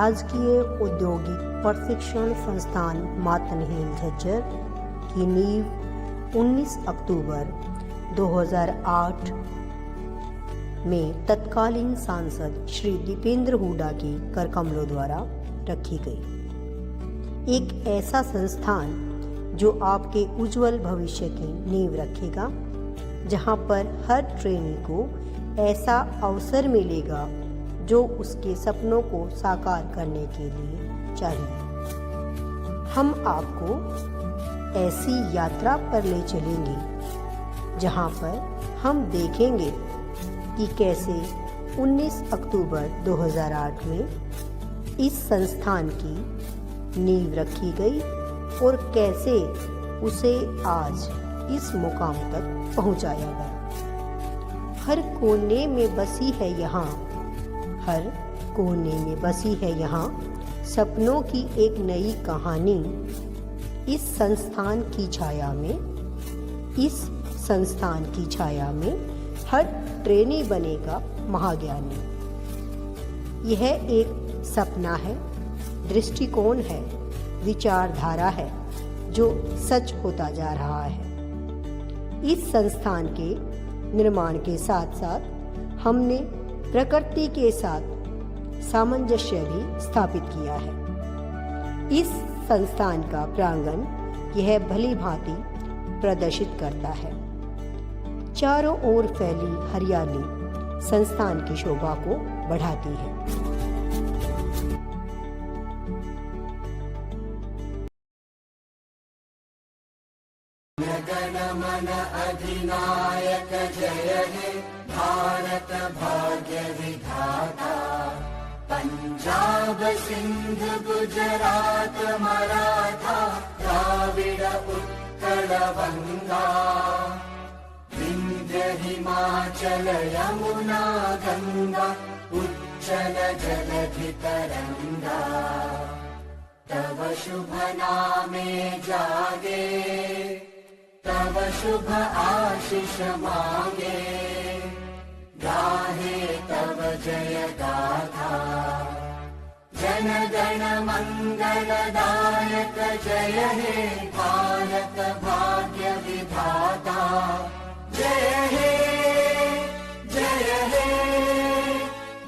राजकीय औद्योगिक प्रशिक्षण संस्थान मातनहेल झज्जर की नींव 19 अक्टूबर 2008 में तत्कालीन सांसद श्री दीपेंद्र हुड्डा के करकमलों द्वारा रखी गई। एक ऐसा संस्थान जो आपके उज्जवल भविष्य की नींव रखेगा, जहां पर हर ट्रेनी को ऐसा अवसर मिलेगा जो उसके सपनों को साकार करने के लिए चाहिए। हम आपको ऐसी यात्रा पर ले चलेंगे जहां पर हम देखेंगे कि कैसे 19 अक्टूबर 2008 में इस संस्थान की नींव रखी गई और कैसे उसे आज इस मुकाम तक पहुंचाया गया। हर कोने में बसी है यहाँ, हर कोने में बसी है यहाँ सपनों की एक नई कहानी। इस संस्थान की छाया में, इस संस्थान की छाया में हर ट्रेनी बनेगा महाज्ञानी। यह एक सपना है, दृष्टिकोण है, विचारधारा है जो सच होता जा रहा है। इस संस्थान के निर्माण के साथ साथ हमने प्रकृति के साथ सामंजस्य भी स्थापित किया है। इस संस्थान का प्रांगण यह भली भांति प्रदर्शित करता है। चारों ओर फैली हरियाली संस्थान की शोभा को बढ़ाती है। गण मन अधिनायक जय हे भारत भाग्य विधाता। पंजाब सिंध गुजरात मराठा द्राविड़ उत्कल बंगा। विंध्य हिमाचल यमुना गंगा उज्जल जलधि तरंगा। तव शुभ नामे जागे, तव शुभ आशीष मांगे। गाहे तव जय गाथा, जन गण मंगलदायक जय हे भारत भाग्य विधाता। जय हे जय हे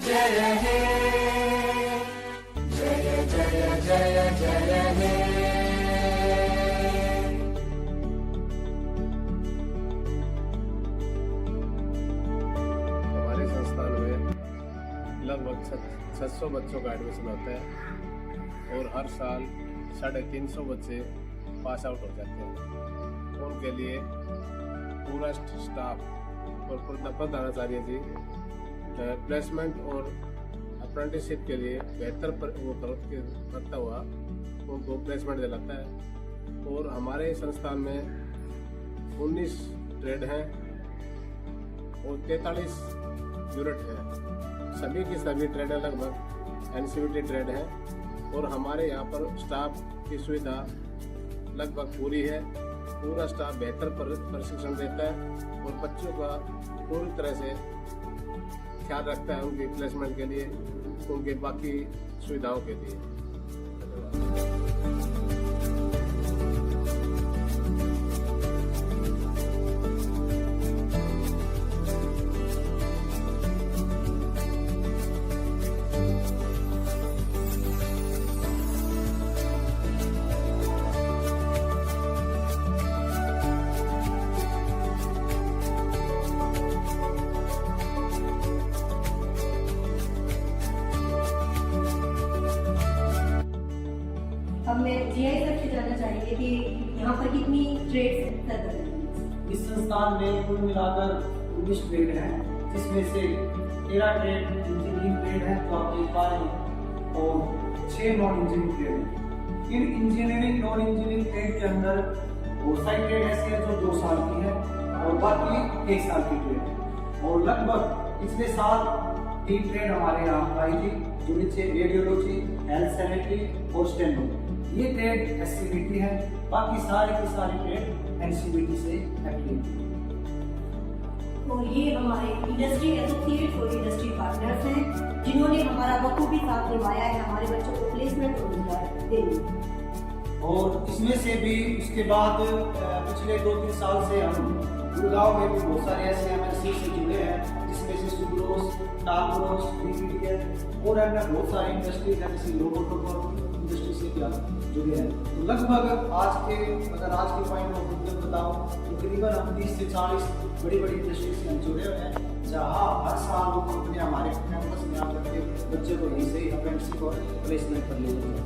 जय हे जय जय जय जय हे। हमारे संस्थान में लगभग 600 बच्चों का एडमिशन होता है और हर साल 350 बच्चे पास आउट हो जाते हैं। उनके लिए पूरा स्टाफ और प्रधानाचार्य जी प्लेसमेंट और अप्रेंटिसशिप के लिए बेहतर करता हुआ उनको प्लेसमेंट दिलाता है। और हमारे संस्थान में 19 ट्रेड हैं और 43 यूनिट हैं। सभी की सभी ट्रेड लगभग एनसीवीटी ट्रेड है और हमारे यहाँ पर स्टाफ की सुविधा लगभग पूरी है। पूरा स्टाफ बेहतर प्रशिक्षण देता है और बच्चों का पूरी तरह से ख्याल रखता है उनकी प्लेसमेंट के लिए, उनके बाकी सुविधाओं के लिए। अब मैं जीआई तक से जानना चाहेंगे कि यहाँ पर कितनी ट्रेड्स हैं। इस संस्थान में कुल मिलाकर 19 ट्रेड हैं, जिसमें से 13 ट्रेड इंजीनियरिंग ट्रेड है तो आप देख पा रहे हैं और 6 नॉन इंजीनियरिंग ट्रेड हैं। इन इंजीनियरिंग नॉन इंजीनियरिंग ट्रेड के अंदर बहुत सारी ट्रेड ऐसी है जो 2 साल की है और बाकी 1 साल की ट्रेड है। और लगभग पिछले साल 3 ट्रेड हमारे यहाँ आई थी, जो नीचे रेडियोलॉजी, हेल्थ सेनेटरी और स्टेनो। ये ट्रेड एससीबीटी है, बाकी सारी की सारी ट्रेड एनसीबीटी से एक्टिव। और ये हमारे इंडस्ट्री एसोसिएट और इंडस्ट्री पार्टनर्स हैं जिन्होंने हमारा बखूबी साथ निभाया है हमारे बच्चों को प्लेसमेंट और रोजगार देने में। और इसमें से भी उसके बाद पिछले 2-3 साल से हम गुड़गांव में भी बहुत सारे ऐसे MNC से जुड़े हैं, जिसमें से सुग्रोस, टालग्रोस, BPDL और अन्य बहुत सारी इंडस्ट्रीज हैं, जैसे लोगोटोकोर इंडस्ट्री से भी आप जुड़े हैं। तो लगभग आज के पॉइंट ऑफ व्यू बताऊं तो तकरीबन हम 30 से 40 बड़ी बड़ी इंडस्ट्री से हम जुड़े हुए हैं, जहाँ हर साल वो कंपनियाँ हमारे कैंपस में आकर के बच्चे को यहीं से ही अप्रेंटिसशिप और प्लेसमेंट कर ले जाते हैं।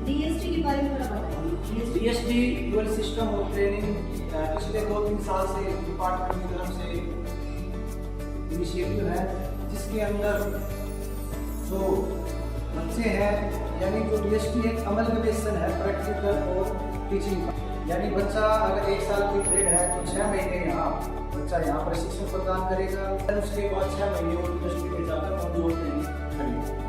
DST के बारे में थोड़ा बताइए। DST dual system of training पिछले 2-3 साल से डिपार्टमेंट की तरफ से इनिशिएटिव है, जिसके अंदर जो बच्चे हैं, यानी जो DST एक अमलगाइजेशन है प्रैक्टिकल और टीचिंग का, यानी बच्चा अगर 1 साल की ट्रेड है तो 6 महीने यहाँ बच्चा यहाँ प्रशिक्षण प्रदान करेगा, फिर उसके बाद 6 महीने और इंडस्ट्री में जाकर ऑन जोड़ ट्रेनिंग करेगा।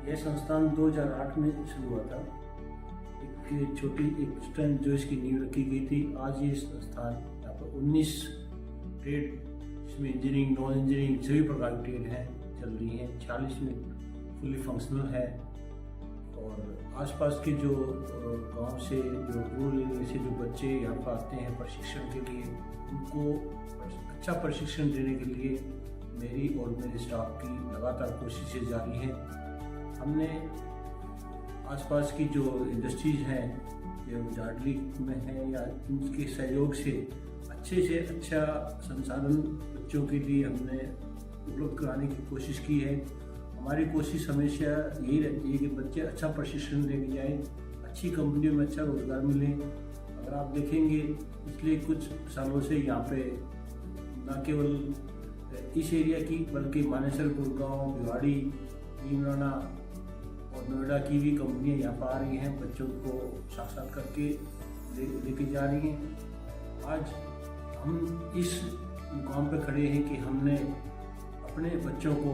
यह संस्थान 2008 में शुरू हुआ था। एक छोटी एक स्ट्रेंथ जो इसकी नींव रखी गई थी। आज ये संस्थान यहाँ पर 19 ट्रेड, इसमें इंजीनियरिंग, नॉन इंजीनियरिंग सभी प्रकार की ट्रेड हैं चल रही हैं। 40 में फुली फंक्शनल है। और आसपास के जो गांव से, जो रूरल एरिया से जो बच्चे यहाँ पर आते हैं प्रशिक्षण के लिए, उनको अच्छा प्रशिक्षण देने के लिए मेरी और मेरे स्टाफ की लगातार कोशिशें जारी हैं। हमने आसपास की जो इंडस्ट्रीज हैं, जो जाडली में है, या उनके सहयोग से अच्छा संसाधन बच्चों के लिए हमने उपलब्ध कराने की कोशिश की है। हमारी कोशिश हमेशा यही रहती है कि बच्चे अच्छा प्रशिक्षण लेके जाएं, अच्छी कंपनियों में अच्छा रोजगार मिले। अगर आप देखेंगे पिछले कुछ सालों से यहाँ पे न केवल इस एरिया की बल्कि मानेसर, गुड़गांव, भिवाड़ी, भीमराना और नोएडा की भी कंपनियां यहाँ पर आ रही हैं, बच्चों को साक्षात करके लेके जा रही हैं। आज हम इस मुकाम पर खड़े हैं कि हमने अपने बच्चों को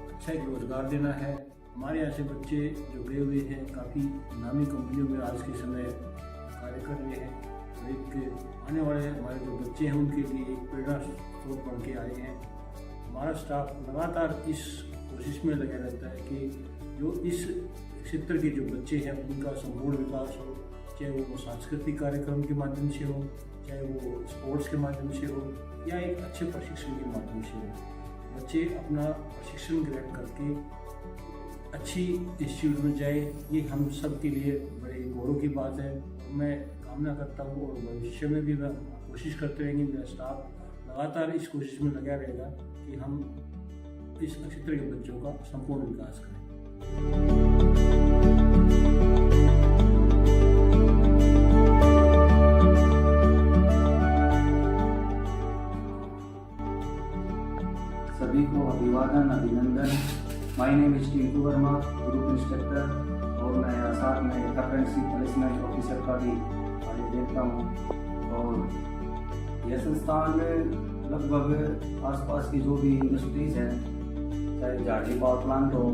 अच्छा एक रोज़गार देना है। हमारे यहाँ से बच्चे जो गए हुए हैं काफ़ी नामी कंपनियों में आज के समय कार्य कर रहे हैं। और एक आने वाले हमारे जो बच्चे हैं उनके लिए एक प्रेरणा स्रोत बन के आए हैं। हमारा स्टाफ लगातार इस कोशिश में लगा रहता है कि जो इस क्षेत्र के जो बच्चे हैं उनका संपूर्ण विकास हो, चाहे वो सांस्कृतिक कार्यक्रम के माध्यम से हो, चाहे वो स्पोर्ट्स के माध्यम से हो, या एक अच्छे प्रशिक्षण के माध्यम से हो। बच्चे अपना प्रशिक्षण ग्रहण करके अच्छी इंस्टीट्यूट में जाए, ये हम सब के लिए बड़े गौरव की बात है। मैं कामना करता हूँ और भविष्य में भी मैं कोशिश करते रहेंगे, मेरा स्टाफ लगातार इस कोशिश में लगा रहेगा कि हम इस क्षेत्र के बच्चों का संपूर्ण विकास करें। सभी को अभिवादन, अभिनंदन। My name is Tinku Verma, group instructor, और मैं यहाँ साथ में अप्रेंटिसशिप प्लेसमेंट ऑफिसर का भी कार्य देखता हूँ। और यह संस्थान लगभग आसपास की जो भी इंडस्ट्रीज़ हैं, चाहे जाडली पावर प्लांट हो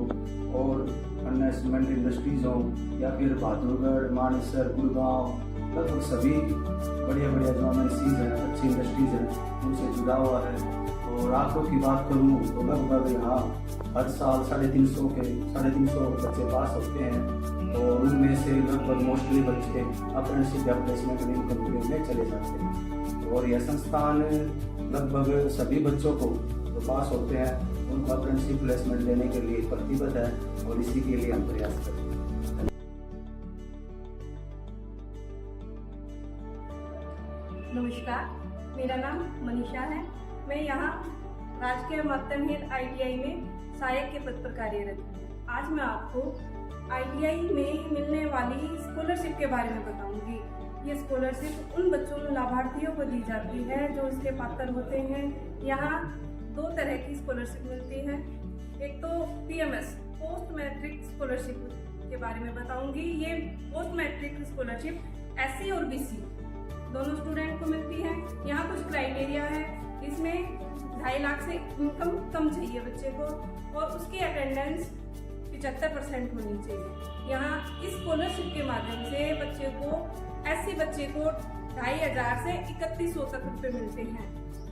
और अन्य सीमेंट इंडस्ट्रीज़ हो, या फिर बहादुरगढ़, मानेसर, गुड़गांव, लगभग सभी बढ़िया जो MNCs हैं, अच्छी इंडस्ट्रीज़ हैं, उनसे जुड़ा हुआ है। और आंकड़ों की बात करूँ तो लगभग यहाँ हर साल 350 बच्चे पास होते हैं, और उनमें से लगभग मोस्टली बच्चे अप्रेंटिसशिप या प्लेसमेंट इन कंपनियों में चले जाते हैं। और यह संस्थान लगभग सभी बच्चों को जो पास होते हैं उनको अप्रेंटिसशिप प्लेसमेंट देने के लिए प्रतिबद्ध है, और इसी के लिए हम प्रयास करते हैं। नमस्कार, मेरा नाम मनीषा है। मैं यहाँ राजकीय मातनहेर ITI में सहायक के पद पर कार्यरत हूँ। आज मैं आपको ITI में मिलने वाली स्कॉलरशिप के बारे में बताऊंगी। ये स्कॉलरशिप उन बच्चों लाभार्थियों को दी जाती है जो इसके पात्र होते हैं। यहाँ 2 तरह की स्कॉलरशिप मिलती है। एक तो PMS पोस्ट मैट्रिक स्कॉलरशिप के बारे में बताऊंगी। ये पोस्ट मैट्रिक स्कॉलरशिप SC और BC दोनों स्टूडेंट को मिलती है। यहाँ कुछ क्राइटेरिया है, इसमें 2.5 लाख से इनकम कम चाहिए बच्चे को और उसकी अटेंडेंस 75% होनी चाहिए। यहाँ इस स्कॉलरशिप के माध्यम से बच्चे को SC बच्चे को 2,500 से 3100 तक रुपये मिलते हैं।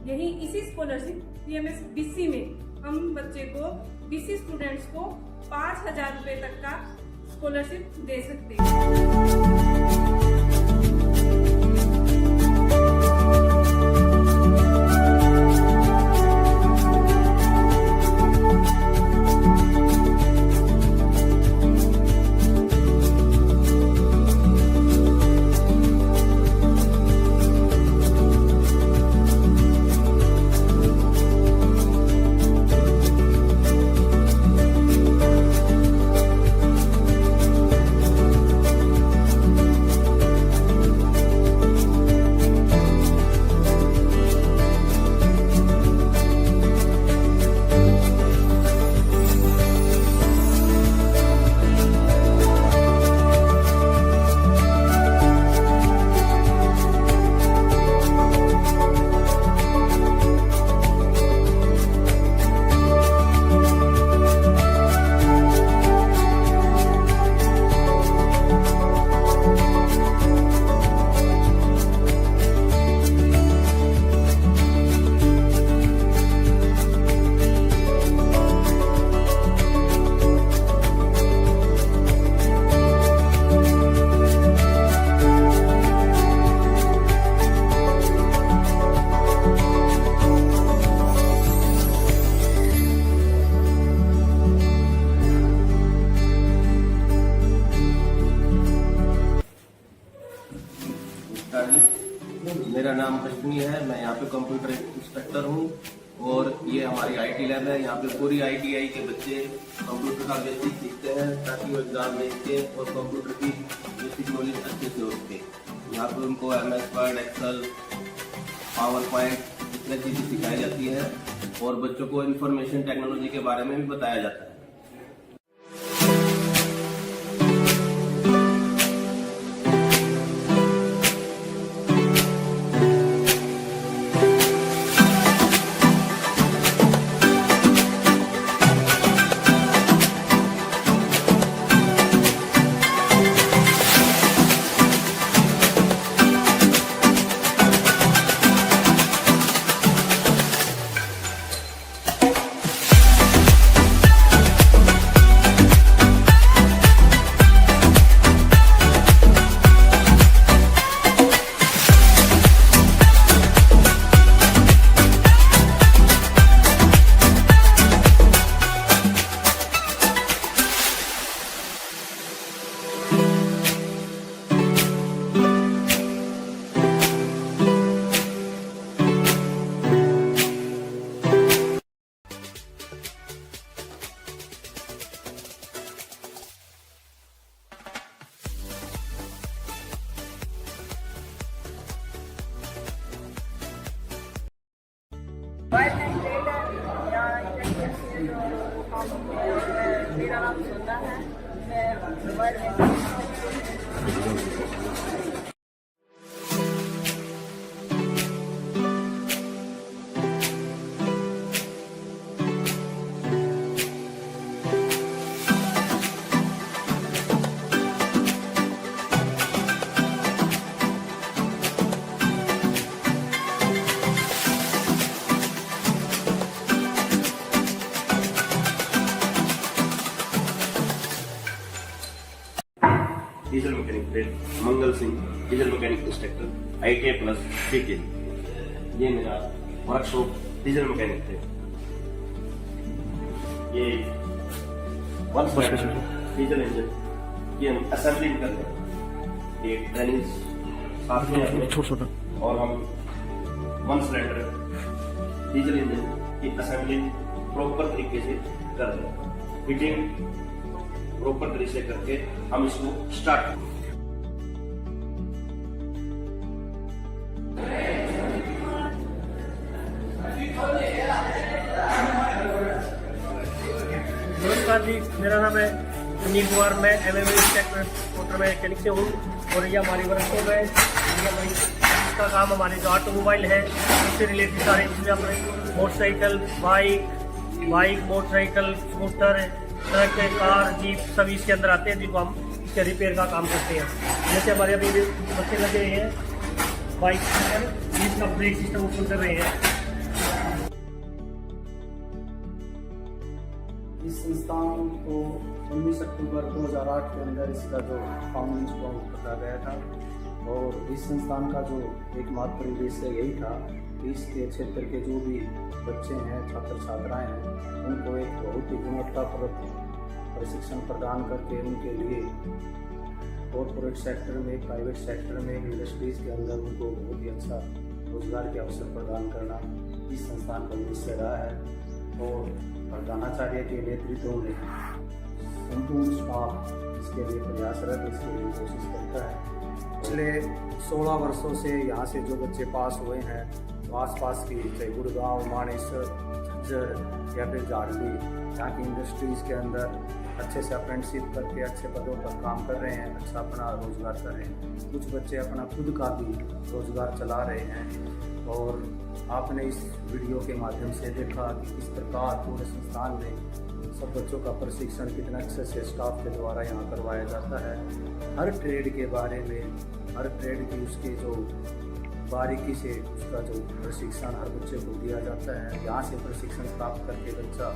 यही इसी स्कॉलरशिप PMS BC में हम बच्चे को BC स्टूडेंट्स को 5,000 रुपये तक का स्कॉलरशिप दे सकते हैं। मेरा नाम अश्विनी है, मैं यहाँ पे कंप्यूटर इंस्ट्रक्टर हूँ और ये हमारी IT लैब है। यहाँ पे पूरी ITI के बच्चे कंप्यूटर का बेसिक सीखते हैं ताकि वो एग्जाम दे सकें और कंप्यूटर की बेसिक नॉलेज अच्छे से हो सके। यहाँ पे उनको MS Word, Excel, PowerPoint इतनी चीज़ें सिखाई जाती है और बच्चों को इंफॉर्मेशन टेक्नोलॉजी के बारे में भी बताया जाता है। मेरा नाम सुनना है, मैं मोबाइल में diesel mechanic trade Mangal Singh, diesel mechanic instructor, ITI plus CK। ये मेरा वर्कशॉप डीजल मैकेनिक ट्रेड। ये 1.0 डीजल इंजन की हम असेंबलिंग करते हैं। ये ट्रेनिंग साथ में और हम 1 सिलेंडर डीजल इंजन की असेंबलिंग प्रॉपर तरीके से कर रहे हैं। फिटिंग प्रॉपर तरीके से करके हम इसको स्टार्ट करें। नमस्कार जी, मेरा नाम है सुनील कुमार, मैं MMA मोटर मैकेनिक से हूँ और ये हमारी वर्कशॉप है। इसका काम हमारे जो ऑटोमोबाइल है उससे रिलेटेड सारे चीज़ें अपने motorcycle, bike, motorcycle, scooter, truck, car, jeep सभी इसके अंदर आते हैं, जिनको हम इसके रिपेयर का काम करते हैं। जैसे हमारे अभी बच्चे लगे हुए हैं बाइक पर, जीप का ब्रेक सिस्टम ओपन कर रहे हैं। इस संस्थान को 19 अक्टूबर 2008 के अंदर इसका जो फाउंडेशन रखा गया था और इस संस्थान का जो एकमात्र उद्देश्य यही था कि इसके क्षेत्र के जो भी बच्चे हैं, छात्र छात्राएं हैं, उनको एक बहुत ही गुणवत्तापूर्ण प्रशिक्षण प्रदान करके उनके लिए कॉर्पोरेट सेक्टर में, प्राइवेट सेक्टर में, इंडस्ट्रीज़ के अंदर उनको बहुत ही अच्छा रोजगार के अवसर प्रदान करना इस संस्थान का उद्देश्य रहा है। और प्रधानाचार्य के नेतृत्व में संपूर्ण स्टाफ इसके लिए प्रयासरत, इसके लिए कोशिश करता है। पिछले 16 वर्षों से यहाँ से जो बच्चे पास हुए हैं, तो आसपास की चाहे गुड़गांव, मानेसर, झज्जर या फिर झारखंड, यहाँ की इंडस्ट्रीज़ के अंदर अच्छे से अप्रेंटिसशिप करके अच्छे पदों पर काम कर रहे हैं, अच्छा अपना रोजगार कर रहे हैं। कुछ बच्चे अपना खुद का भी रोजगार चला रहे हैं और आपने इस वीडियो के माध्यम से देखा कि किस प्रकार पूरे संस्थान में सब बच्चों का प्रशिक्षण कितना अच्छे से स्टाफ के द्वारा यहाँ करवाया जाता है। हर ट्रेड के बारे में, हर ट्रेड की उसके जो बारीकी से उसका जो प्रशिक्षण हर बच्चे को दिया जाता है। यहाँ से प्रशिक्षण प्राप्त करके बच्चा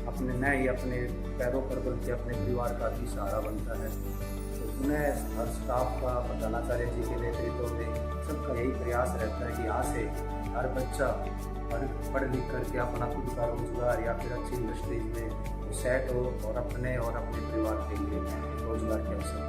अपने नए ही अपने पैरों पर बल्कि अपने परिवार का भी सहारा बनता है। तो उन्हें हर स्टाफ का, प्रधानाचार्य जी के नेतृत्व में सबका यही प्रयास रहता है कि यहाँ से हर बच्चा पढ़ लिख करके अपना खुद का रोजगार या फिर अच्छी इंडस्ट्रीज में सेट हो और अपने परिवार के लिए रोजगार के अवसर।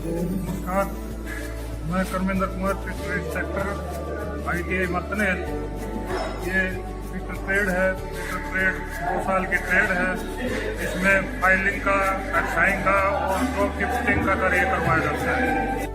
नमस्कार, मैं कर्मेंद्र कुमार, फिटर इंस्ट्रक्टर ITI मतनेर। ये फिटर ट्रेड है। फिटर ट्रेड 2 साल की ट्रेड है। इसमें फाइलिंग का, एक्साइंग का और ड्रॉप गिफ्टिंग का कार्य करवाया जाता है।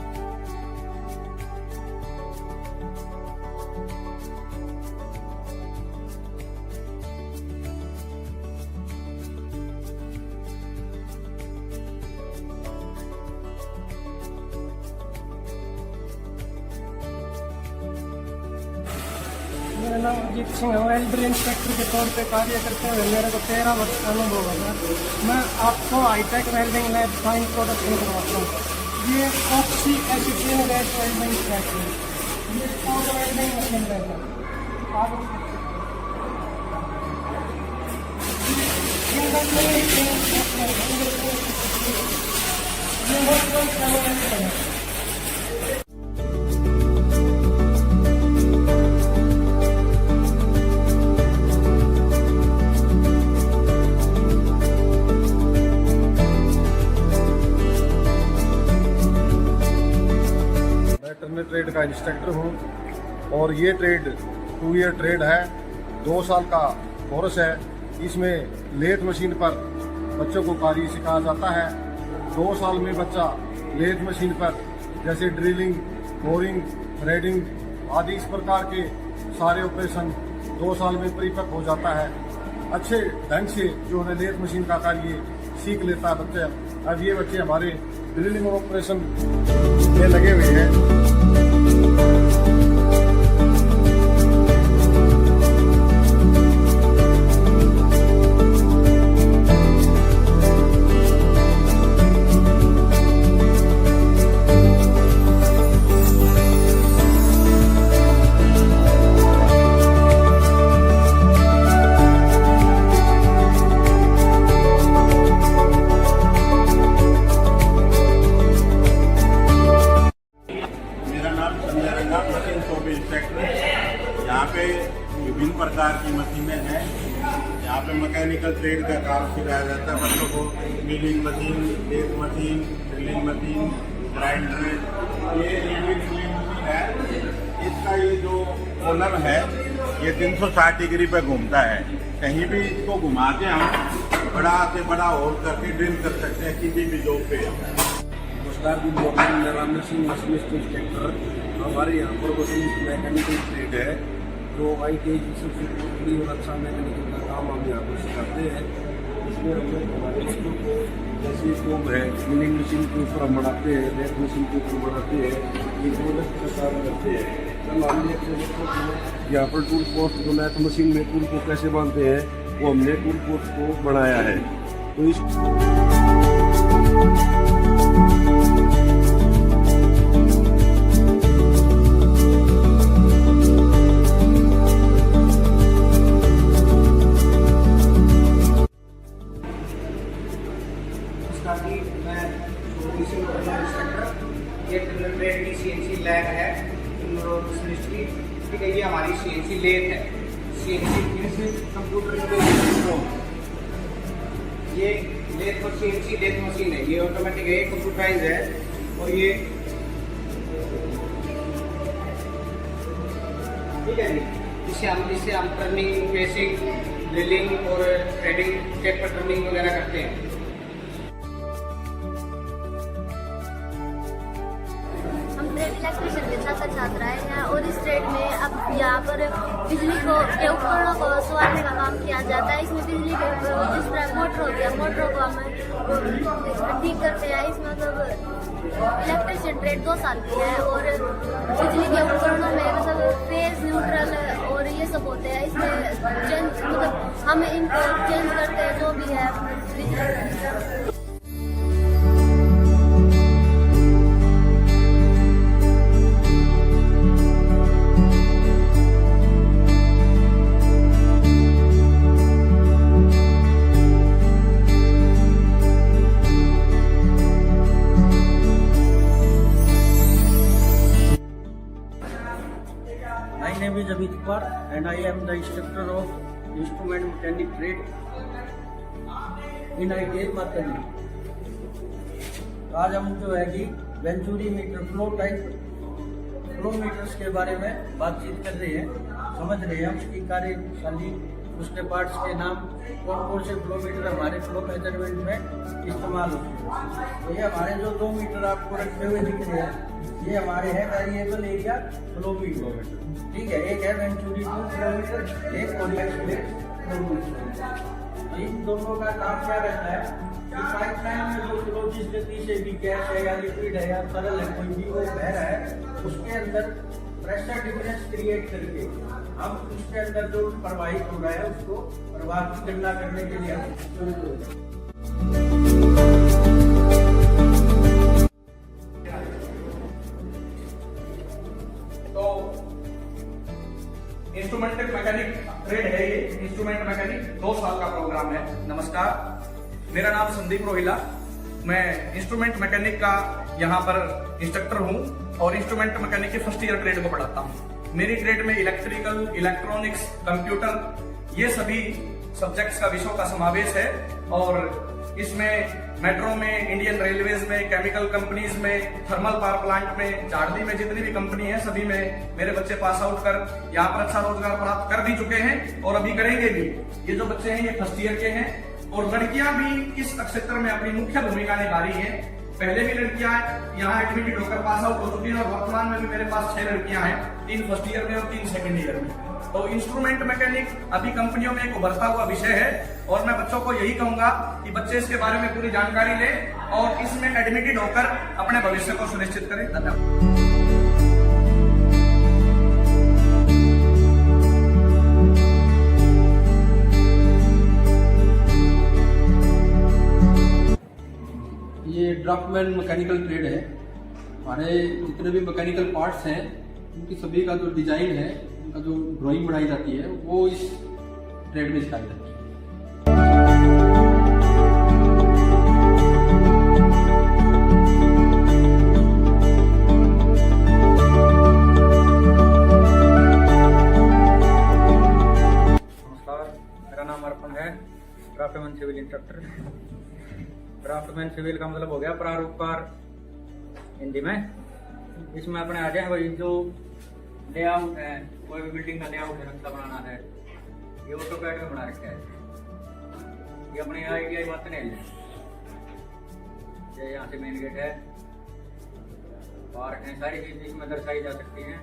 मेरा नाम अजीत सिंह है। वेल्डर इंस्पेक्टर के तौर पे कार्य करते हुए मेरे को 13 वर्ष का अनुभव है। मैं आपको hi tech welding lab fine production करवाता हूँ। ये oxy acetylene gas welding track है। ये स्पॉट वेल्डिंग मशीन है। ट्रेड का इंस्ट्रक्टर हूँ और ये ट्रेड 2 ईयर ट्रेड है। 2 साल का कोर्स है। इसमें लेथ मशीन पर बच्चों को कार्य सिखाया जाता है। 2 साल में बच्चा लेथ मशीन पर जैसे ड्रिलिंग, बोरिंग, थ्रेडिंग आदि इस प्रकार के सारे ऑपरेशन 2 साल में परिपक्व हो जाता है। अच्छे ढंग से जो है लेथ मशीन का कार्य सीख लेता है बच्चा। अब ये बच्चे हमारे ड्रिलिंग ऑपरेशन में लगे हुए हैं। यहाँ पे विभिन्न प्रकार की मशीनें हैं। यहाँ पे मैकेनिकल ट्रेड का काम सिखाया जाता है बच्चों को। Milling machine, lathe machine, drilling machine, grinder. ये ड्रिलिंग मशीन है। इसका ये जो कॉलम है ये 360 डिग्री पे घूमता है। कहीं भी इसको घुमा के हम बड़ा से बड़ा होल करके ड्रिल कर सकते हैं किसी भी जॉब पे। नमस्कार जी, मेरा नाम नरसिंह मशीनिस्ट इंस्ट्रक्टर। हमारे यहाँ पर मशीन मैकेनिकल ट्रेड है जो ITI सबसे पूरी और अच्छा मैकेनिकल का काम हम यहाँ पर सिखाते हैं। इसमें हम लोग हमारे बच्चों को जैसे कोम है, मिलिंग मशीन के ऊपर हम बढ़ाते हैं, रेक मशीन के ऊपर बढ़ाते हैं, ये दो का काम करते हैं। कल हमने अपने बच्चों को यहाँ पर टूल पोस्ट जो नैक मशीन में टूल को कैसे बांधते हैं वो हमने टूल पोस्ट को बनाया है। तो इस ये ट्रेड की CNC लैब है, ठीक है। ये हमारी CNC लेथ है, CNC कंप्यूटर ये लेथ और CNC लेथ मशीन है। ये ऑटोमेटिक है, कंप्यूटराइज है। और ये ठीक है जी, इससे हम टर्निंग, फेसिंग, ड्रिलिंग और थ्रेडिंग, टेपर टर्निंग वगैरह करते हैं। इलेक्ट्रिशियन के छात्र है यहाँ, और इस ट्रेड में अब यहाँ पर बिजली के उपकरणों को संवारने का काम किया जाता है। इसमें बिजली के जिस तरह मोटर होती है, मोटरों को हम ठीक करते हैं। इसमें मतलब इलेक्ट्रिशियन ट्रेड 2 साल की है, और बिजली के उपकरणों में मतलब फेज, न्यूट्रल और ये सब होते हैं। इसमें चेंज मतलब हम इनको चेंज करते हैं जो भी है बिजली। My name is Abhijit Kumar and I am the instructor of instrument mechanic trade in ITI Martani। आज हम जो है कि वेंचुरी मीटर फ्लो मीटर्स के बारे में बातचीत कर रहे हैं, समझ रहे हैं उसकी कार्यशैली, उसके पार्ट्स के नाम, कौन कौन से फ्लो मीटर हमारे फ्लो मेजरमेंट में इस्तेमाल होते हैं। तो ये हमारे जो 2 मीटर आपको रखे हुए दिख रहे हैं, ये हमारे हैं वेरिएबल एरिया फ्लो मीटर, ठीक है। एक है वेंचुरी 2 फ्लो मीटर, एक कॉन्वेक्स फ्लो मीटर। इन दोनों का काम क्या रहता है कि पाइपलाइन में जो फ्लो जिस गति से भी गैस है या लिक्विड है या तरल है कोई भी वो बह रहा है, उसके अंदर प्रेशर डिफरेंस क्रिएट करके हम उसके अंदर जो प्रवाहित हो रहा है उसको प्रवाह की गणना करने के लिए हम शुरू करते हैं। तो इंस्ट्रूमेंट मैकेनिक ट्रेड है, ये इंस्ट्रूमेंट मैकेनिक 2 साल का प्रोग्राम है। नमस्कार, मेरा नाम संदीप रोहिला, मैं इंस्ट्रूमेंट मैकेनिक का यहाँ पर इंस्ट्रक्टर हूँ और इंस्ट्रूमेंट मैकेनिक के फर्स्ट ईयर ट्रेड को पढ़ाता हूँ। मेरी ट्रेड में इलेक्ट्रिकल, इलेक्ट्रॉनिक्स, कंप्यूटर ये सभी सब्जेक्ट्स का विषयों का समावेश है। और इसमें मेट्रो में, इंडियन रेलवेज में, केमिकल कंपनीज में, थर्मल पावर प्लांट में, झाड़ली में जितनी भी कंपनी है सभी में मेरे बच्चे पास आउट कर यहाँ पर अच्छा रोजगार प्राप्त कर भी चुके हैं और अभी करेंगे भी। ये जो बच्चे हैं ये फर्स्ट ईयर के हैं और लड़कियां भी इस क्षेत्र में अपनी मुख्य भूमिका निभा रही हैं। पहले भी लड़कियां यहाँ एडमिटेड होकर पास आउट हो चुकी हैं और वर्तमान में भी मेरे पास 6 लड़कियां हैं, 3 फर्स्ट ईयर में और 3 सेकंड ईयर में। तो इंस्ट्रूमेंट मैकेनिक अभी कंपनियों में एक उभरता हुआ विषय है और मैं बच्चों को यही कहूंगा कि बच्चे इसके बारे में पूरी जानकारी लें और इसमें एडमिटेड होकर अपने भविष्य को सुनिश्चित करें। धन्यवाद। ये ड्राफ्टमैन मैकेनिकल ट्रेड है। हमारे जितने भी मैकेनिकल पार्ट्स हैं उनकी सभी का जो डिजाइन है, उनका जो ड्राइंग बनाई जाती है वो इस ट्रेड में सिखाई जाती है। नमस्कार, मेरा नाम अर्पण है, draftsman civil instructor. Draftsman civil का मतलब हो गया प्रारूपकार हिंदी में। इसमें अपने आ जाए वही जो लेआउट है, कोई भी बिल्डिंग का लेआउट नक्शा बनाना है, ये ऑटोकैड में बना रखा है। ये अपने ITI मातनेल है। ये यहाँ से मेन गेट है, पार्क है, सारी चीज इसमें दर्शाई जा सकती हैं।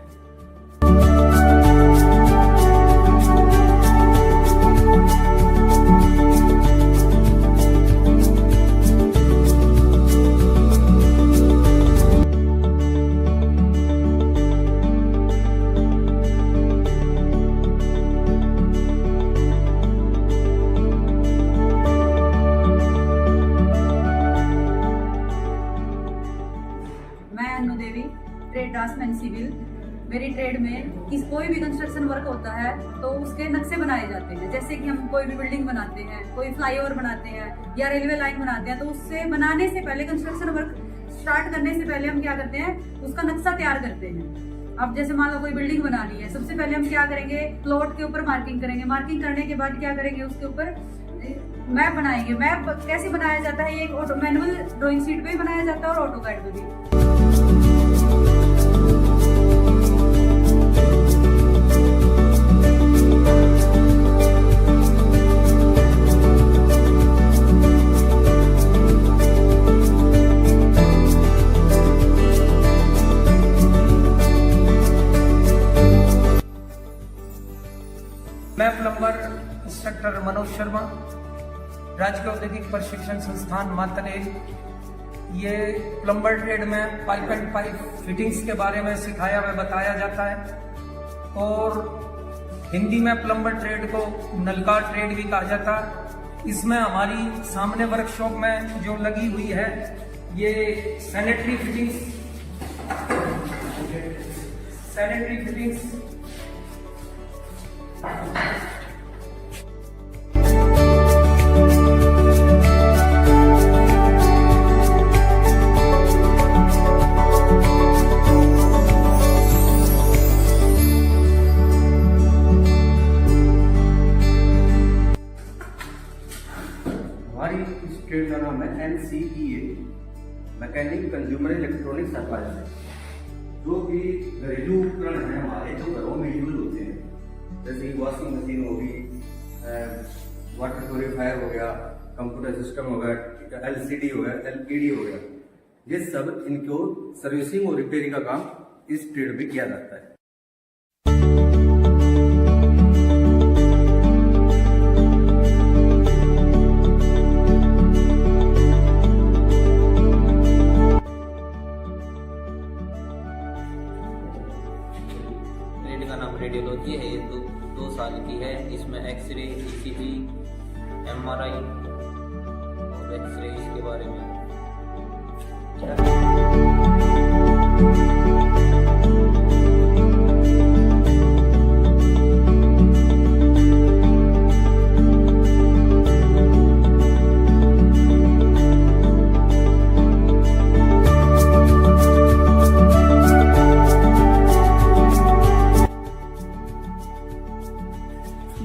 Trade draftsman civil. मेरी ट्रेड में कोई भी कंस्ट्रक्शन वर्क होता है तो उसके नक्शे बनाए जाते हैं। जैसे कि हम कोई भी बिल्डिंग बनाते हैं, कोई फ्लाईओवर बनाते हैं या रेलवे लाइन बनाते हैं, तो उससे बनाने से पहले, कंस्ट्रक्शन वर्क स्टार्ट करने से पहले हम क्या करते हैं, उसका नक्शा तैयार करते हैं। अब जैसे मान लो कोई बिल्डिंग बनानी है, सबसे पहले हम क्या करेंगे, प्लॉट के ऊपर मार्किंग करेंगे। मार्किंग करने के बाद क्या करेंगे, उसके ऊपर मैप बनाएंगे। मैप कैसे बनाया जाता है, ये एक मैनुअल ड्राइंग शीट पे भी बनाया जाता है और ऑटोकैड पे भी। मैं प्लम्बर इंस्ट्रक्टर मनोज शर्मा, राजकीय औद्योगिक प्रशिक्षण संस्थान मातनेल। ये प्लम्बर ट्रेड में पाइप एंड पाइप फिटिंग्स के बारे में सिखाया व बताया जाता है और हिंदी में प्लम्बर ट्रेड को नलका ट्रेड भी कहा जाता है। इसमें हमारी सामने वर्कशॉप में जो लगी हुई है, ये सैनिटरी फिटिंग्स हमारी इस ट्रेड का नाम है NCEA, mechanic consumer electronics appliances. जो भी घरेलू उपकरण हैं हमारे, जो घरों में यूज होते हैं, जैसे वॉशिंग मशीन होगी, वाटर प्योरीफायर हो गया, कंप्यूटर सिस्टम हो गया, LCD हो गया, LED हो गया, ये सब इनको सर्विसिंग और रिपेयरिंग का काम इस ट्रेड में किया जाता है। ट्रेड का नाम रेडियोलॉजी है। ये 2 साल की है। इसमें एक्सरे, ECG, MRI और एक्सरे इसके बारे में।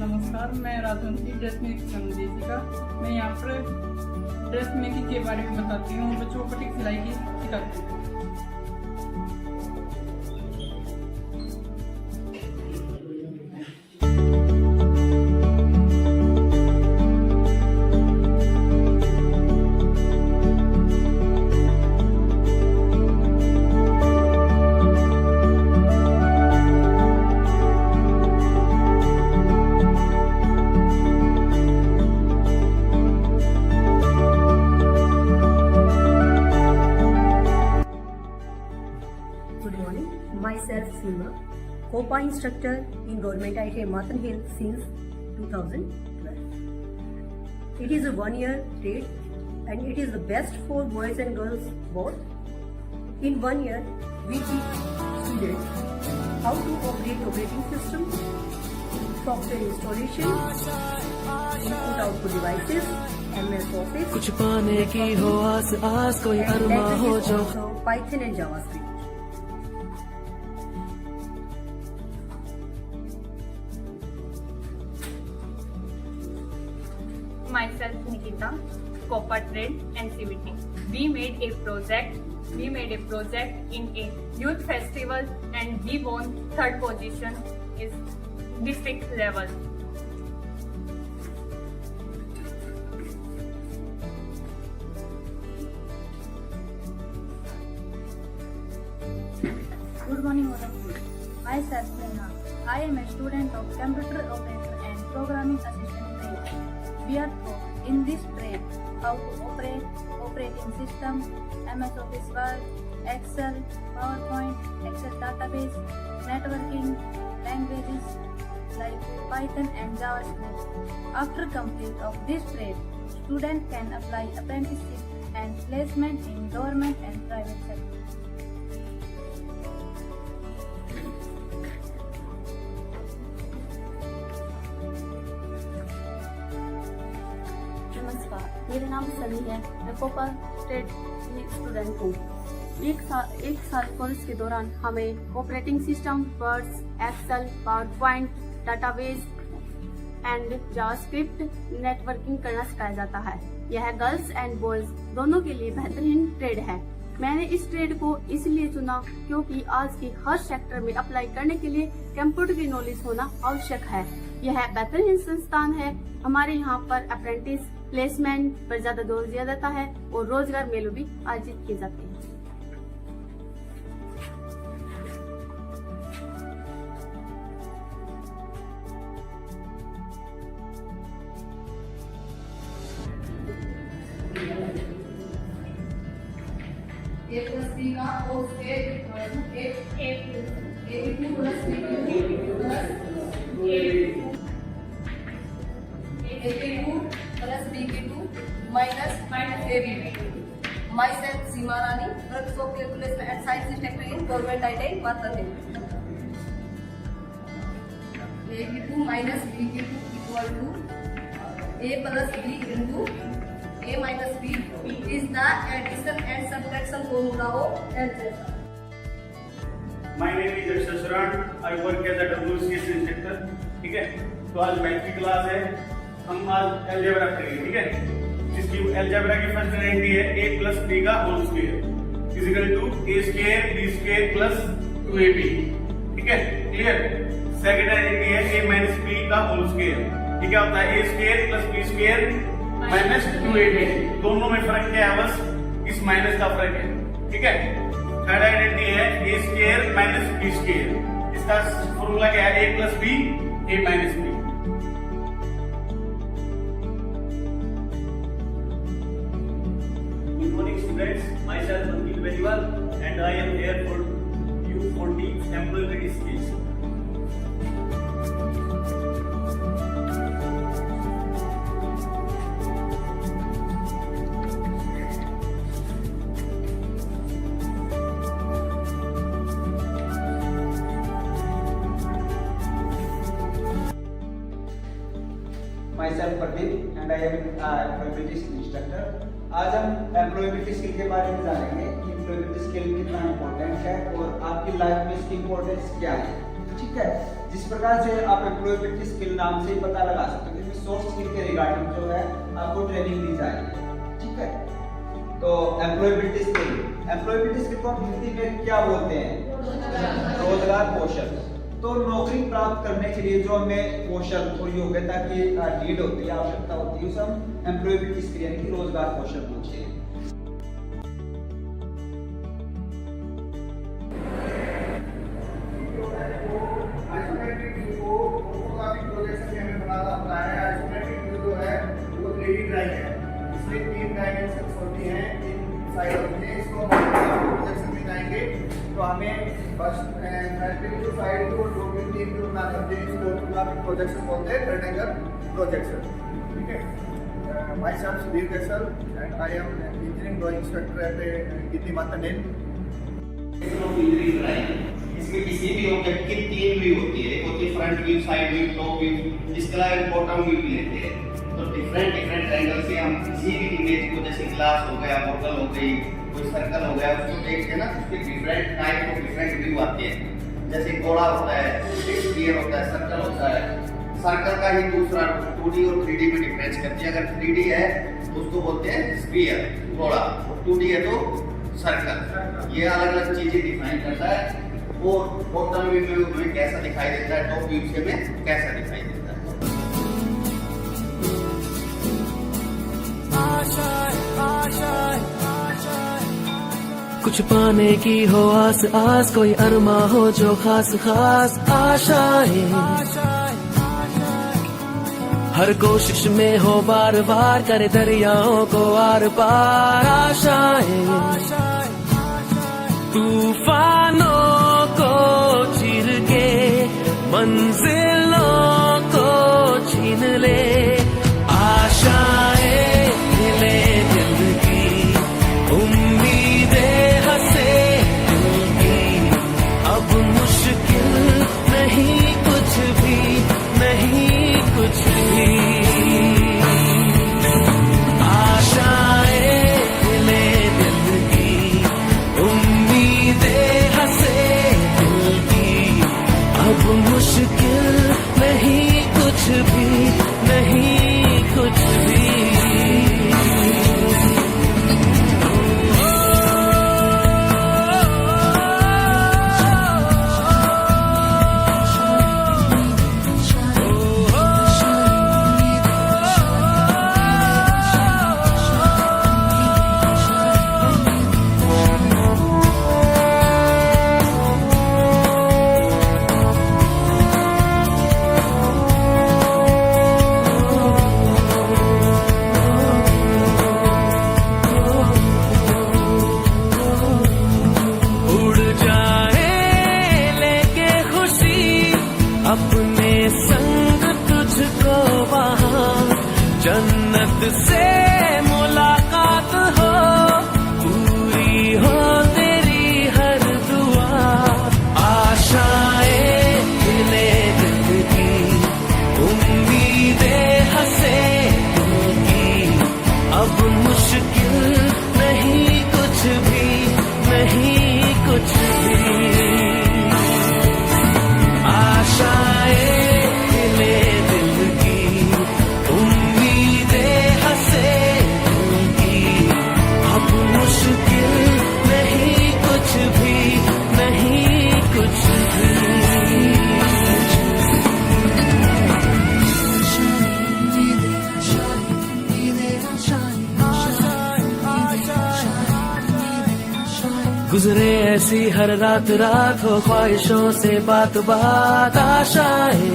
नमस्कार, मैं राजवंती ड्रेस मेकिंग संदेशिका। मैं यहाँ पर ड्रेस मेकिंग के बारे में बताती हूँ, बच्चों को कटिंग सिलाई की सिखाती हूँ। Myself Seema, COPA instructor in Government ITI Martin Hill since 2012. It is a 1-year trade and it is the best for boys and girls both. In 1 year, we teach students how to operate operating system, software installation, input-output devices, ML process, कुछ पाने की हो आस आस, कोई अरमा हो जो Python and JavaScript. Myself Nikita, COPA Trade and CVT. We made a project in a youth festival and we won 3rd position is district level. Good morning, all of you. Myself, Neha. I am a student of Computer Operator and Programming Assistant trade. We are taught in this trade how to operate operating system, MS Office Word, Excel, PowerPoint, Excel database, networking, languages like Python and JavaScript. After complete of this trade, student can apply apprenticeship and placement in government and private sector. नमस्कार, मेरा नाम सनी है। मैं Copa state की student हूँ। एक साल course के दौरान हमें operating system, words, Excel, PowerPoint, database and JavaScript, networking करना सिखाया जाता है। यह गर्ल्स एंड बॉयज दोनों के लिए बेहतरीन ट्रेड है। मैंने इस ट्रेड को इसलिए चुना क्योंकि आज की हर सेक्टर में अप्लाई करने के लिए कंप्यूटर की नॉलेज होना आवश्यक है। यह बेहतरीन संस्थान है। हमारे यहाँ पर अप्रेंटिस प्लेसमेंट पर ज्यादा जोर दिया जाता है और रोजगार मेलों भी आयोजित किए जाते हैं। A plus B का whole square A2 plus B2 plus A2 plus B2 minus AB2. Myself Seema Rani, works of calculation and science sector in Government ITI Marthahin. AB2 minus B2 equal to A plus B into A minus B is the addition and subtraction formula of algebra. My name is Akshay Sharan. I work as a WCS instructor. ठीक है, तो आज math की class है। हम आज algebra करेंगे, ठीक है। जिसकी अलजेब्रा की फर्स्ट आइडेंटिटी है a प्लस b का whole square is equal to a square b square plus 2ab, ठीक है, क्लियर। सेकंड आइडेंटिटी है a माइनस b का होल स्क्वायर। ये क्या होता है? a square plus b square minus 2ab। दोनों में फर्क क्या है? बस इस माइनस का फर्क है, ठीक है। थर्ड आइडेंटिटी है a square minus b square. इसका फॉर्मूला क्या है? a plus b a minus b। Good morning, students. Myself Ankit Beniwal, and I am here for you for the employability skills. Myself Pradeep and I am employability instructor. आज हम employability skill के बारे में जानेंगे कि employability skill कितना important है और आपकी लाइफ में इसकी इम्पोर्टेंस क्या है, ठीक है। जिस प्रकार से आप एम्प्लॉयबिलिटी स्किल नाम से ही पता लगा सकते हो कि सॉफ्ट स्किल के रिगार्डिंग जो है आपको ट्रेनिंग दी जाएगी, ठीक है। तो एम्प्लॉयबिलिटी स्किल को हम हिंदी में क्या बोलते हैं? रोजगार कौशल। तो नौकरी प्राप्त करने के लिए जो हमें कौशल और योग्यता की नीड होती है, आवश्यकता होती है, उसे हम एम्प्लॉयबिलिटी स्किल यानी कि रोजगार कौशल बोलते हैं। आइसोमेट्रिक व्यू को ऑर्थोग्राफिक प्रोजेक्शन में हमें बनाना होता है। आइसोमेट्रिक व्यू जो है वो 3D ड्राइंग है। इसमें 3 डायमेंशंस होती हैं, 3 साइड होती हैं। इसको हम ऑर्थोग्राफिक प्रोजेक्शन में जाएंगे तो हमें फर्स्ट जो साइड को 2 में 3 व्यू बनाने होते हैं। इसको ऑर्थोग्राफिक प्रोजेक्शन बोलते हैं, थर्ड एंगल प्रोजेक्शन, ठीक है। Myself Sudhir Kaisal and I am engineering drawing instructor at गिती मातनेल। इंजीनियरिंग ड्राइंग इसमें किसी भी ऑब्जेक्ट की 3 व्यू होती है। एक होती है front view, side view, top view, इसके अलावा बॉटम व्यू भी लेते हैं। तो डिफरेंट एंगल से हम किसी भी इमेज को, जैसे ग्लास हो गया, बोतल हो गई, कोई सर्कल हो गया, उसको देखते हैं ना, उसके different type of different view आते हैं। जैसे गोला होता है, स्फीयर होता है, सर्कल होता है। सर्कल का ही दूसरा 2D और 3D में डिफरेंस करती है। अगर 3D है तो उसको बोलते हैं स्फीयर, गोला, और 2D है तो सर्कल। ये अलग अलग चीजें डिफाइन करता है। और बॉटम व्यू में कैसा दिखाई देता है, टॉप व्यू से में कैसा दिखाई देता है। कुछ पाने की हो आस आस, कोई अरमा हो जो खास खास आशाएं, हर कोशिश में हो बार बार, करे दरियाओं को आर पार आशाएं, तूफानों को चीर के मंजिलों को छीन ले, आशाएं हिले दिल की, उम्मीदें हंसे दिल की, अब मुश्किल नहीं कुछ भी, नहीं कुछ भी, आशाएं हिले दिल की, उम्मीदें हंसे दिल की, अब मुश्किल नहीं कुछ भी, नहीं कुछ भी। अपने संग तुझको वहाँ जन्नत से मुलाकात हो, पूरी हो तेरी हर दुआ, आशाएं हिले दिल की, उम्मीदें हंसे दिल की, अब मुश्किल नहीं कुछ भी, नहीं कुछ भी, आशाएं हिले दिल की, उम्मीदें हंसे दिल की, अब मुश्किल नहीं कुछ भी, नहीं कुछ भी। गुजरे ऐसी हर रात रात, हो ख्वाहिशों से बात बात, आशाएं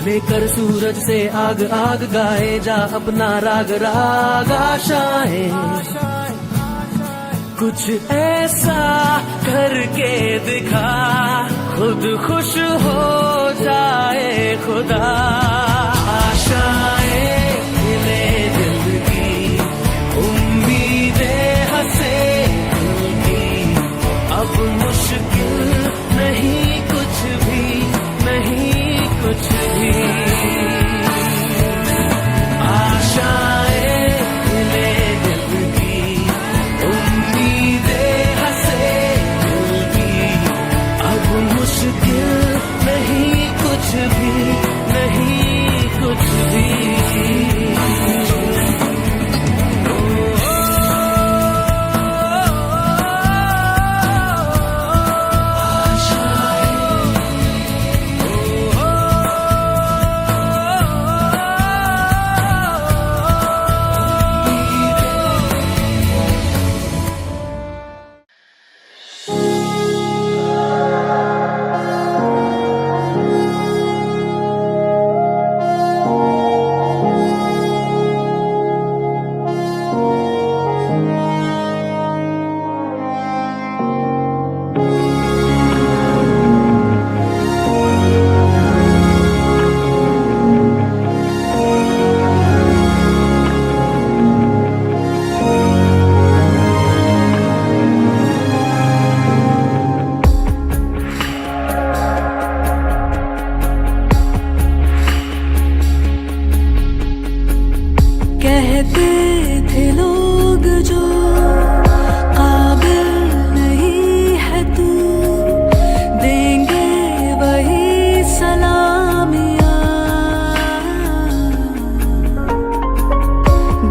लेकर सूरज से आग आग, गाए जा अपना राग राग, आशाएं कुछ ऐसा करके दिखा, खुद खुश हो जाए खुदा, आशाएं हिले दिल की, उम्मीदें हंसे दिल की, अब मुश्किल नहीं कुछ भी, नहीं कुछ भी, आशाएं हिले दिल की, उम्मीदें हंसे दिल की, अब मुश्किल नहीं कुछ भी, नहीं कुछ भी।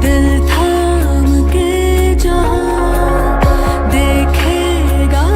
दिल थाम के जहाँ देखेगा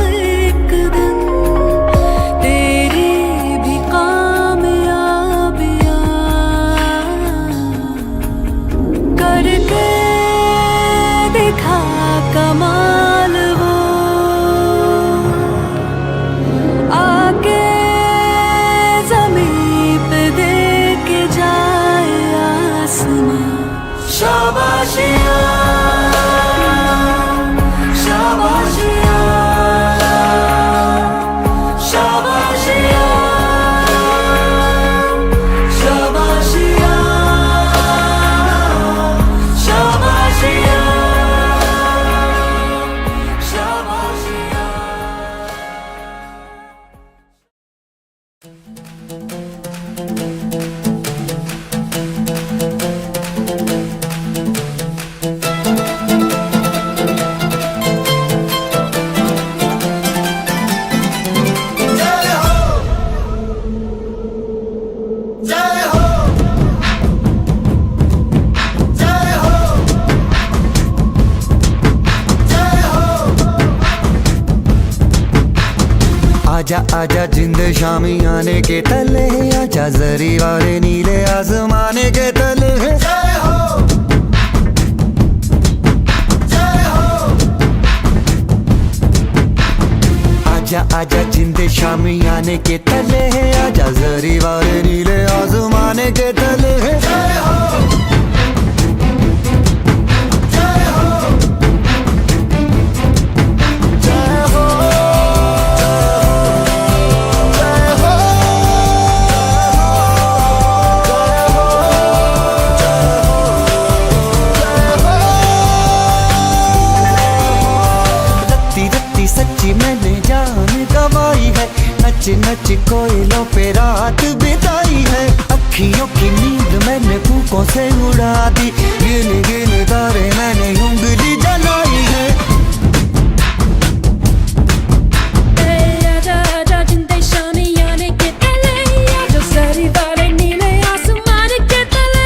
आजा आजा जिंद शामी आने के तले, आजा जरी वाले नीले आसमाने के तले। जय हो जय हो। आजा आजा जिंद शामी आने के तले, आजा जरी वाले नीले आसमाने के तले। जय हो सच्ची मैंने जान गवाई है, नच नच कोयलों पे रात बिताई है। अखियों की नींद मैंने फूकों से उड़ा दी, गिन गिन तारे मैंने उंगली जलाई है। आजा आजा जिंदे शामी आने के तले, आजा सारी वाले नीले आसमान के तले।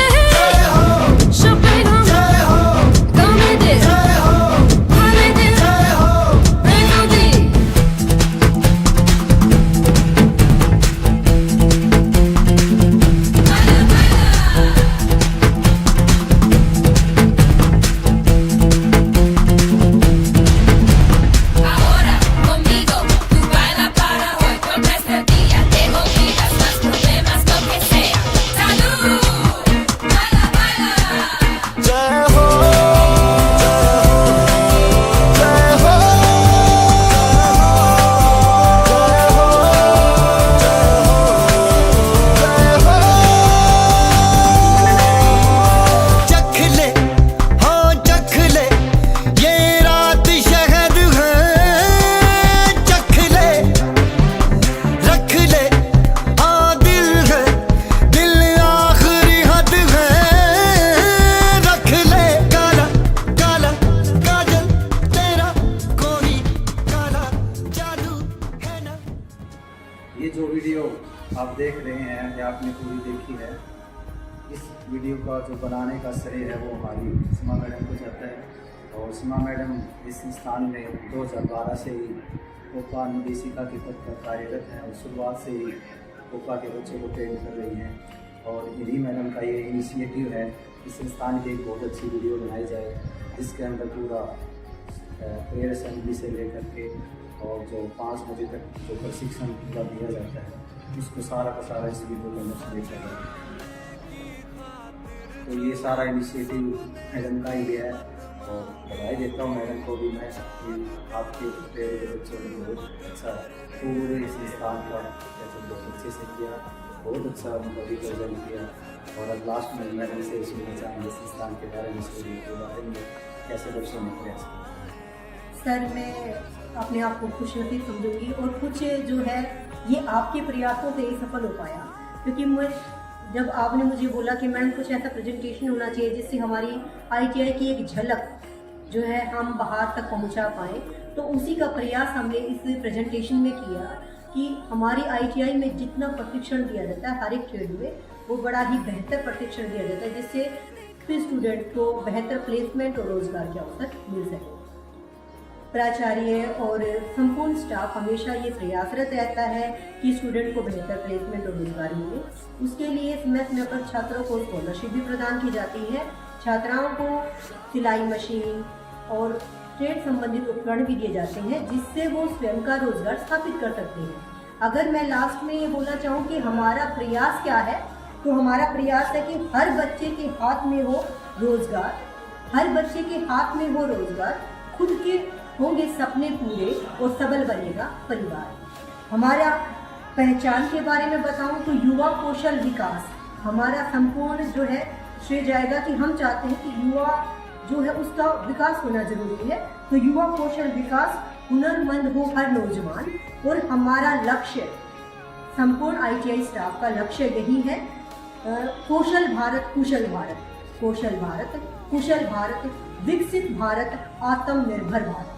ये जो वीडियो आप देख रहे हैं या आपने पूरी देखी है, इस वीडियो का जो बनाने का श्रेय है वो हमारी सीमा मैडम को जाता है। और सीमा मैडम इस संस्थान में 2012 से ही कोपा निदेशिका के पद पर कार्यरत हैं और शुरुआत से ही कोपा के बच्चों को ट्रेन कर रही हैं। और इन्हीं मैडम का ये इनिशिएटिव है इस संस्थान की एक बहुत अच्छी वीडियो बनाई जाए, जिसके अंदर पूरा प्रेयर असेंबली से लेकर के और जो 5 बजे तक जो प्रशिक्षण पूरा दिया जाता है, उसको सारा का सारा इस वीडियो के अंदर देखा जाए। तो ये सारा इनिशिएटिव मैडम का ही है और बधाई देता हूँ मैडम को भी मैं कि आपके प्रेयर के बच्चों ने बहुत अच्छा पूरे इस संस्थान का बहुत अच्छे से किया, बहुत अच्छा उनका रिप्रेजेंट किया। और अब लास्ट में मैडम से सुनना चाहेंगे संस्थान के बारे में, के बारे में कैसे बच्चों ने प्रयास किया। सर, मैं अपने आप को खुशनसीब समझूंगी और कुछ जो है ये आपके प्रयासों से ही सफल हो पाया, क्योंकि जब आपने मुझे बोला कि मैम कुछ ऐसा प्रेजेंटेशन होना चाहिए जिससे हमारी ITI की एक झलक जो है हम बाहर तक पहुंचा पाए, तो उसी का प्रयास हमने इस प्रेजेंटेशन में किया कि हमारी ITI में जितना प्रशिक्षण दिया जाता है हर एक ट्रेड में, वो बड़ा ही बेहतर प्रशिक्षण दिया जाता है, जिससे स्टूडेंट को बेहतर प्लेसमेंट और रोजगार के अवसर मिल सके। प्राचार्य और संपूर्ण स्टाफ हमेशा ये प्रयासरत रहता है कि स्टूडेंट को बेहतर प्लेसमेंट और रोजगार मिले। उसके लिए समय समय पर छात्रों को स्कॉलरशिप भी प्रदान की जाती है। छात्राओं को सिलाई मशीन और ट्रेड संबंधित उपकरण भी दिए जाते हैं, जिससे वो स्वयं का रोजगार स्थापित कर सकते हैं। अगर मैं लास्ट में ये बोलना चाहूँ कि हमारा प्रयास क्या है, तो हमारा प्रयास है कि हर बच्चे के हाथ में हो रोजगार, हर बच्चे के हाथ में हो रोजगार, खुद के होंगे सपने पूरे और सबल बनेगा परिवार। हमारा पहचान के बारे में बताऊं तो युवा कौशल विकास हमारा संपूर्ण जो है श्रेय जाएगा कि हम चाहते हैं कि युवा जो है उसका विकास होना जरूरी है। तो युवा कौशल विकास, हुनरमंद हो हर नौजवान, और हमारा लक्ष्य संपूर्ण ITI स्टाफ का लक्ष्य यही है, कौशल भारत कुशल भारत, कौशल भारत कुशल भारत, विकसित भारत, आत्मनिर्भर भारत।